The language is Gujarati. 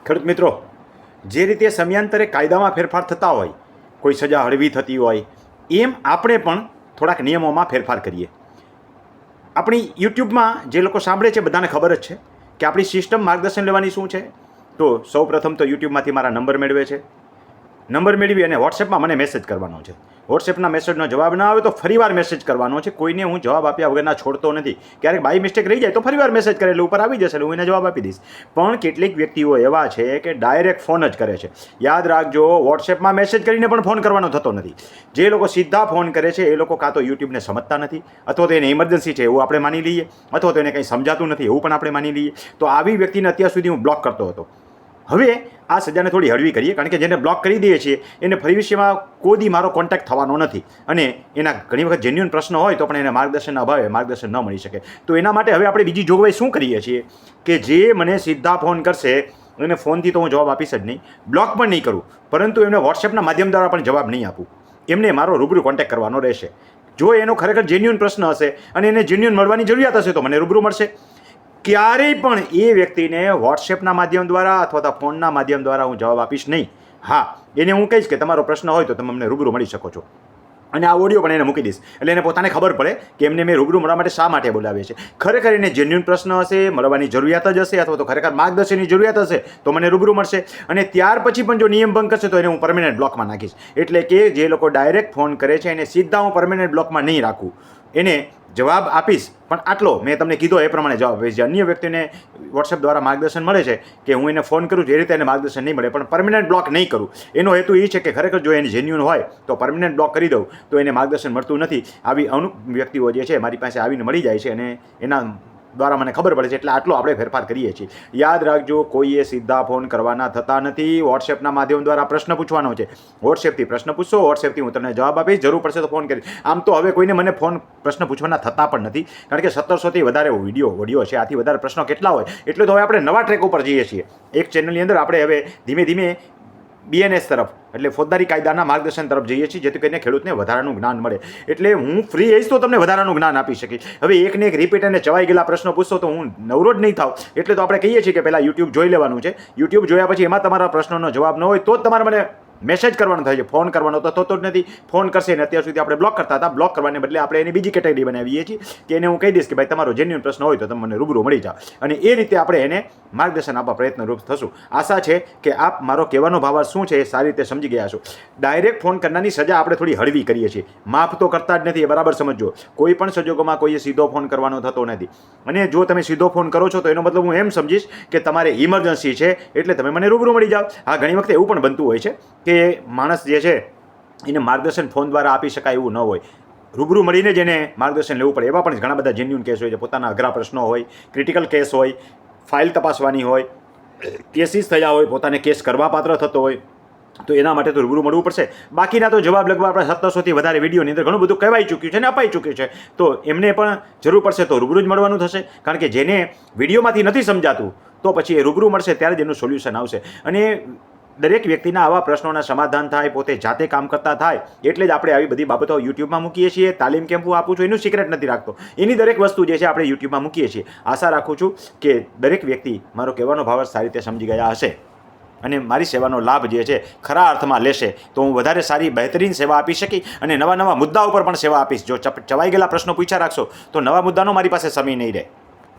ખેડૂત મિત્રો, જે રીતે સમયાંતરે કાયદામાં ફેરફાર થતા હોય, કોઈ સજા હળવી થતી હોય, એમ આપણે પણ થોડાક નિયમોમાં ફેરફાર કરીએ. આપણી યુટ્યુબમાં જે લોકો સાંભળે છે બધાને ખબર જ છે કે આપણી સિસ્ટમ માર્ગદર્શન લેવાની શું છે. તો સૌ પ્રથમ તો યુટ્યુબમાંથી મારા નંબર મેળવે છે. નંબર મેળવી અને વોટ્સએપમાં મને મેસેજ કરવાનો છે. વોટ્સએપના મેસેજનો જવાબ ના આવે તો ફરીવાર મેસેજ કરવાનો છે. કોઈને હું જવાબ આપ્યા વગરના છોડતો નથી. ક્યારેક બાય મિસ્ટેક રહી જાય તો ફરીવાર મેસેજ કરે એટલે ઉપર આવી જશે એટલે હું એને જવાબ આપી દઈશ. પણ કેટલીક વ્યક્તિઓ એવા છે કે ડાયરેક્ટ ફોન જ કરે છે. યાદ રાખજો, વોટ્સએપમાં મેસેજ કરીને પણ ફોન કરવાનો થતો નથી. જે લોકો સીધા ફોન કરે છે એ લોકો કાં તો યુટ્યુબને સમજતા નથી, અથવા તો એને ઇમરજન્સી છે એવું આપણે માની લઈએ, અથવા તો એને કંઈ સમજાતું નથી એવું પણ આપણે માની લઈએ. તો આવી વ્યક્તિને અત્યાર સુધી હું બ્લોક કરતો હતો. હવે આ સજાને થોડી હળવી કરીએ, કારણ કે જેને બ્લોક કરી દઈએ છીએ એને ભવિષ્યમાં કોઈ દી મારો કોન્ટેક્ટ થવાનો નથી, અને એના ઘણી વખત જેન્યુઅન પ્રશ્ન હોય તો પણ એને માર્ગદર્શનના અભાવે માર્ગદર્શન ન મળી શકે. તો એના માટે હવે આપણે બીજી જોગવાઈ શું કરીએ છીએ કે જે મને સીધા ફોન કરશે એને ફોનથી તો હું જવાબ આપીશ જ નહીં, બ્લોક પણ નહીં કરું, પરંતુ એમને વોટ્સએપના માધ્યમ દ્વારા પણ જવાબ નહીં આપું. એમને મારો રૂબરૂ કોન્ટેક્ટ કરવાનો રહેશે. જો એનો ખરેખર જેન્યુઅન પ્રશ્ન હશે અને એને જેન્યુઅન મળવાની જરૂરિયાત હશે તો મને રૂબરૂ મળશે. ક્યારેય પણ એ વ્યક્તિને વોટ્સએપના માધ્યમ દ્વારા અથવા તો ફોનના માધ્યમ દ્વારા હું જવાબ આપીશ નહીં. હા, એને હું કહીશ કે તમારો પ્રશ્ન હોય તો તમે અમને રૂબરૂ મળી શકો છો, અને આ ઓડિયો પણ એને મૂકી દઈશ એટલે એને પોતાને ખબર પડે કે એમને મેં રૂબરૂ મળવા માટે શા માટે બોલાવીએ છીએ. ખરેખર એને જેન્યુઅન પ્રશ્ન હશે, મળવાની જરૂરિયાત જ હશે, અથવા તો ખરેખર માર્ગદર્શનની જરૂરિયાત હશે તો મને રૂબરૂ મળશે. અને ત્યાર પછી પણ જો નિયમ ભંગ કરશે તો એને હું પરમેનન્ટ બ્લોકમાં નાખીશ. એટલે કે જે લોકો ડાયરેક્ટ ફોન કરે છે એને સીધા હું પરમેનન્ટ બ્લોકમાં નહીં રાખું, એને જવાબ આપીશ, પણ આટલો મેં તમને કીધો એ પ્રમાણે જવાબ આપીશ. જે અન્ય વ્યક્તિને વોટ્સએપ દ્વારા માર્ગદર્શન મળે છે કે હું એને ફોન કરું છું એ રીતે એને માર્ગદર્શન નહીં મળે, પણ પરમેનન્ટ બ્લોક નહીં કરું. એનો હેતુ એ છે કે ખરેખર જો એની જેન્યુઅન હોય તો પરમેનન્ટ બ્લોક કરી દઉં તો એને માર્ગદર્શન મળતું નથી. આવી અમુક વ્યક્તિઓ જે છે મારી પાસે આવીને મળી જાય છે અને એના દ્વારા મને ખબર પડે છે, એટલે આટલો આપણે ફેરફાર કરીએ છીએ. યાદ રાખજો, કોઈએ સીધા ફોન કરવાના થતા નથી. વોટ્સએપના માધ્યમ દ્વારા પ્રશ્ન પૂછવાનો છે. વોટ્સએપથી પ્રશ્ન પૂછશો, વોટ્સએપથી હું તમને જવાબ આપીશ, જરૂર પડશે તો ફોન કરીશ. આમ તો હવે કોઈને મને પ્રશ્ન પૂછવાના થતા પણ નથી, કારણ કે 1700થી વધારે ઓડિયો છે. આથી વધારે પ્રશ્નો કેટલા હોય એટલે તો હવે આપણે નવા ટ્રેક ઉપર જઈએ છીએ. એક ચેનલની અંદર આપણે હવે ધીમે ધીમે BNS તરફ એટલે ફોજદારી કાયદાના માર્ગદર્શન તરફ જઈએ છીએ, જેથી કરીને ખેડૂતને વધારાનું જ્ઞાન મળે. એટલે હું ફ્રી હઈશ તો તમને વધારાનું જ્ઞાન આપી શકીશ. હવે એકને એક રિપીટ અને ચવાઈ ગયેલા પ્રશ્નો પૂછશો તો હું નવરો જ નહીં થાવ. એટલે તો આપણે કહીએ છીએ કે પહેલાં યુટ્યુબ જોઈ લેવાનું છે. યુટ્યુબ જોયા પછી એમાં તમારા પ્રશ્નોનો જવાબ ન હોય તો જ તમારે મને મેસેજ કરવાનો થાય છે. ફોન કરવાનો તો થતો જ નથી. ફોન કરશે ને અત્યાર સુધી આપણે બ્લોક કરતા હતા. બ્લોક કરવાને બદલે આપણે એની બીજી કેટેગરી બનાવીએ છીએ કે એને હું કહી દઈશ કે ભાઈ તમારો જેન્યુઅન પ્રશ્ન હોય તો તમે મને રૂબરૂ મળી જાઓ, અને એ રીતે આપણે એને માર્ગદર્શન આપવા પ્રયત્નરૂપ થશું. આશા છે કે આપ મારો કહેવાનો ભાવાર્થ શું છે એ સારી રીતે સમજી ગયા છો. ડાયરેક્ટ ફોન કરનારની સજા આપણે થોડી હળવી કરીએ છીએ, માફ તો કરતા જ નથી, એ બરાબર સમજો. કોઈ પણ સંજોગોમાં કોઈએ સીધો ફોન કરવાનો થતો નથી, અને જો તમે સીધો ફોન કરો છો તો એનો મતલબ હું એમ સમજીશ કે તમારે ઇમરજન્સી છે એટલે તમે મને રૂબરૂ મળી જાઓ. હા, ઘણી વખત એવું પણ બનતું હોય છે કે માણસ જે છે એને માર્ગદર્શન ફોન દ્વારા આપી શકાય એવું ન હોય, રૂબરૂ મળીને જ એને માર્ગદર્શન લેવું પડે. એવા પણ ઘણા બધા જેન્યુઅન કેસ હોય છે. પોતાના અઘરા પ્રશ્નો હોય, ક્રિટિકલ કેસ હોય, ફાઇલ તપાસવાની હોય, કેસીસ થયા હોય, પોતાને કેસ કરવા પાત્ર થતો હોય, તો એના માટે તો રૂબરૂ મળવું પડશે. બાકીના તો જવાબ લગભગ આપણે 1700થી વધારે વિડીયોની અંદર ઘણું બધું કહેવાઈ ચૂક્યું છે અને અપાઈ ચૂક્યું છે. તો એમને પણ જરૂર પડશે તો રૂબરૂ જ મળવાનું થશે, કારણ કે જેને વિડીયોમાંથી નથી સમજાતું તો પછી એ રૂબરૂ મળશે ત્યારે જ એનું સોલ્યુશન આવશે. અને દરેક વ્યક્તિના આવા પ્રશ્નોના સમાધાન થાય, પોતે જાતે કામ કરતા થાય, એટલે જ આપણે આવી બધી બાબતો યુટ્યુબમાં મૂકીએ છીએ. તાલીમ કેમ્પ હું આપું છું એનું સિક્રેટ નથી રાખતો, એની દરેક વસ્તુ જે છે આપણે યુટ્યુબમાં મૂકીએ છીએ. આશા રાખું છું કે દરેક વ્યક્તિ મારો કહેવાનો ભાવાર્થ સારી રીતે સમજી ગયા હશે અને મારી સેવાનો લાભ જે છે ખરા અર્થમાં લેશે, તો હું વધારે સારી બહેતરીન સેવા આપી શકી અને નવા નવા મુદ્દા ઉપર પણ સેવા આપીશ. જો ચવાઈ ગયેલા પ્રશ્નો પૂછ્યા રાખશો તો નવા મુદ્દાનો મારી પાસે સમય નહીં રહે.